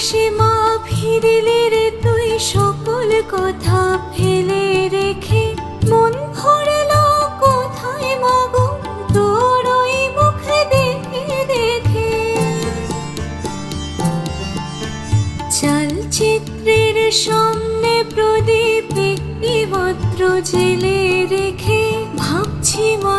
সে মা ফিরিলে রে তুই সকল কথা ফেলে রেখে, মন ভরল কোথায় মাগো তোর ওই মুখ দেখে দেখে। চালচিত্রের সামনে প্রদীপ একটি মাত্র জেলে রেখে, ভাবছি মা